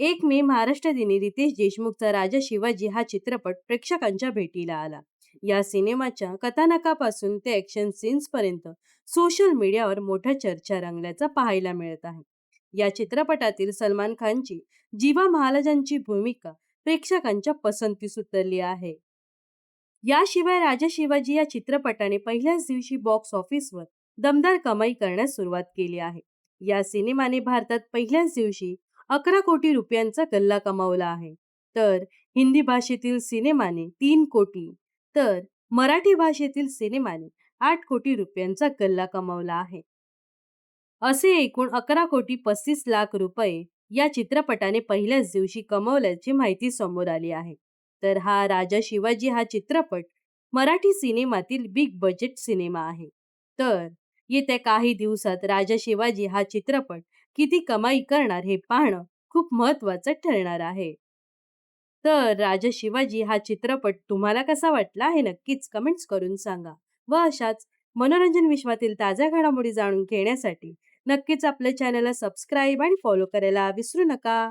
1 मे महाराष्ट्र दिनी रितेश देशमुखचा राजा शिवाजी हा चित्रपट प्रेक्षकांच्या भेटीला आला. या सिनेमाच्या कथानकापासून ते ॲक्शन सीन्सपर्यंत सोशल मीडियावर मोठ्या चर्चा रंगल्याचं पाहायला मिळत आहे. या चित्रपटातील सलमान खानची जीवा महाराजांची भूमिका प्रेक्षकांच्या पसंतीस उतरली आहे. याशिवाय राजा शिवाजी या चित्रपटाने पहिल्याच दिवशी बॉक्स ऑफिसवर दमदार कमाई करण्यास सुरुवात केली आहे. या सिनेमाने भारतात पहिल्याच दिवशी 11 कोटी रुपयांचा गल्ला कमावला आहे. तर हिंदी भाषेतील सिनेमाने 3 कोटी, तर मराठी भाषेतील सिनेमाने 8 कोटी रुपयांचा गल्ला कमावला आहे. असे एकूण 11 कोटी 35 लाख रुपये या चित्रपटाने पहिल्याच दिवशी कमवल्याची माहिती समोर आली आहे. तर हा राजा शिवाजी हा चित्रपट मराठी सिनेमातील बिग बजेट सिनेमा आहे. तर येत्या काही दिवसात राजा शिवाजी हा चित्रपट किती कमाई करणार हे पाहणं खूप महत्त्वाचं ठरणार आहे. तर राजा शिवाजी हा चित्रपट तुम्हाला कसा वाटला हे नक्कीच कमेंट्स करून सांगा. व अशाच मनोरंजन विश्वातील ताज्या घडामोडी जाणून घेण्यासाठी नक्कीच आपल्या चॅनलला सबस्क्राईब आणि फॉलो करायला विसरू नका.